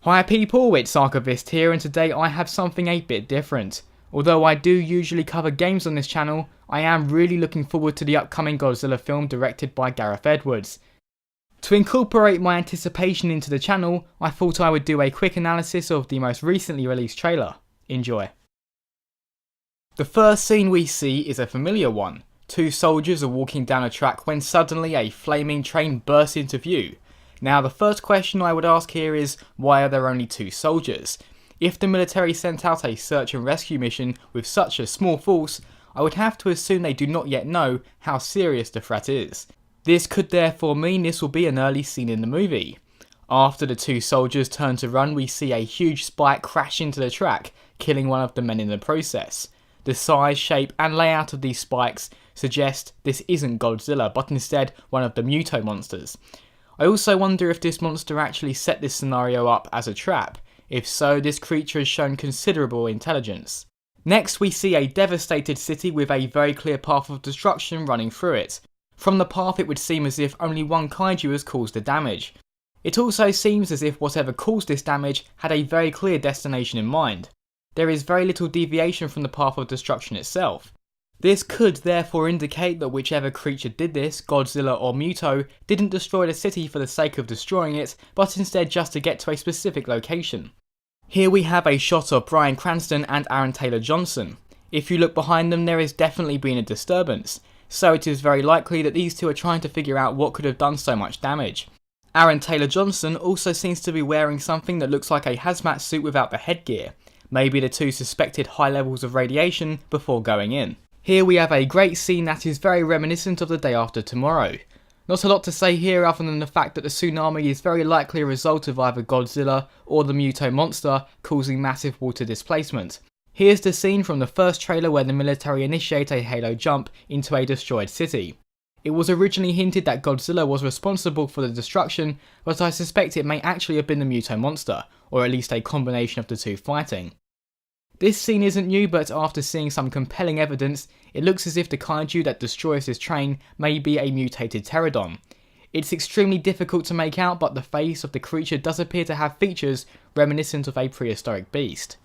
Hi people, it's Archivist here, and today I have something a bit different. Although I do usually cover games on this channel, I am really looking forward to the upcoming Godzilla film directed by Gareth Edwards. To incorporate my anticipation into the channel, I thought I would do a quick analysis of the most recently released trailer. Enjoy. The first scene we see is a familiar one. Two soldiers are walking down a track when suddenly a flaming train bursts into view. Now the first question I would ask here is, why are there only two soldiers? If the military sent out a search and rescue mission with such a small force, I would have to assume they do not yet know how serious the threat is. This could therefore mean this will be an early scene in the movie. After the two soldiers turn to run, we see a huge spike crash into the track, killing one of the men in the process. The size, shape and layout of these spikes suggest this isn't Godzilla, but instead one of the Muto monsters. I also wonder if this monster actually set this scenario up as a trap. If so, this creature has shown considerable intelligence. Next we see a devastated city with a very clear path of destruction running through it. From the path it would seem as if only one kaiju has caused the damage. It also seems as if whatever caused this damage had a very clear destination in mind. There is very little deviation from the path of destruction itself. This could therefore indicate that whichever creature did this, Godzilla or Muto, didn't destroy the city for the sake of destroying it, but instead just to get to a specific location. Here we have a shot of Bryan Cranston and Aaron Taylor-Johnson. If you look behind them, there has definitely been a disturbance, so it is very likely that these two are trying to figure out what could have done so much damage. Aaron Taylor-Johnson also seems to be wearing something that looks like a hazmat suit without the headgear. Maybe the two suspected high levels of radiation before going in. Here we have a great scene that is very reminiscent of The Day After Tomorrow. Not a lot to say here other than the fact that the tsunami is very likely a result of either Godzilla or the Muto monster causing massive water displacement. Here's the scene from the first trailer where the military initiate a halo jump into a destroyed city. It was originally hinted that Godzilla was responsible for the destruction, but I suspect it may actually have been the Muto monster, or at least a combination of the two fighting. This scene isn't new, but after seeing some compelling evidence, it looks as if the kaiju that destroys this train may be a mutated pterodon. It's extremely difficult to make out, but the face of the creature does appear to have features reminiscent of a prehistoric beast.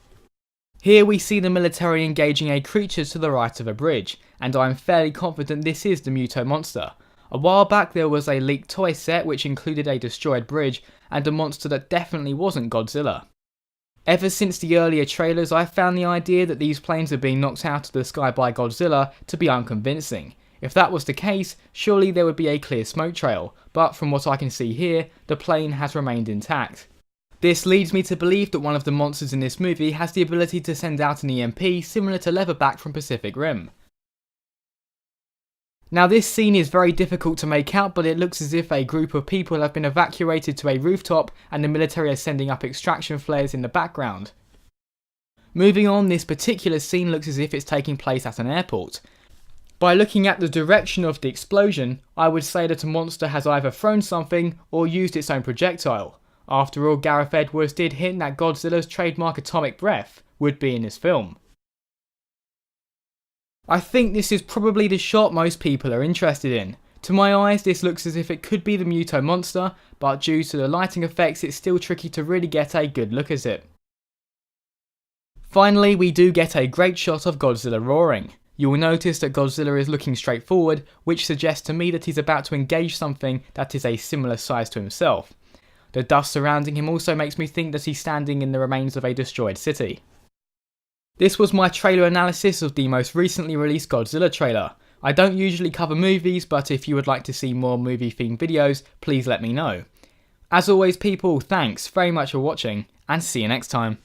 Here we see the military engaging a creature to the right of a bridge, and I am fairly confident this is the Muto monster. A while back there was a leaked toy set which included a destroyed bridge and a monster that definitely wasn't Godzilla. Ever since the earlier trailers, I've found the idea that these planes are being knocked out of the sky by Godzilla to be unconvincing. If that was the case, surely there would be a clear smoke trail, but from what I can see here, the plane has remained intact. This leads me to believe that one of the monsters in this movie has the ability to send out an EMP similar to Leatherback from Pacific Rim. Now this scene is very difficult to make out, but it looks as if a group of people have been evacuated to a rooftop and the military are sending up extraction flares in the background. Moving on, this particular scene looks as if it's taking place at an airport. By looking at the direction of the explosion, I would say that a monster has either thrown something or used its own projectile. After all, Gareth Edwards did hint that Godzilla's trademark atomic breath would be in this film. I think this is probably the shot most people are interested in. To my eyes, this looks as if it could be the Muto monster, but due to the lighting effects it's still tricky to really get a good look at it. Finally, we do get a great shot of Godzilla roaring. You will notice that Godzilla is looking straight forward, which suggests to me that he's about to engage something that is a similar size to himself. The dust surrounding him also makes me think that he's standing in the remains of a destroyed city. This was my trailer analysis of the most recently released Godzilla trailer. I don't usually cover movies, but if you would like to see more movie themed videos, please let me know. As always people, thanks very much for watching, and see you next time.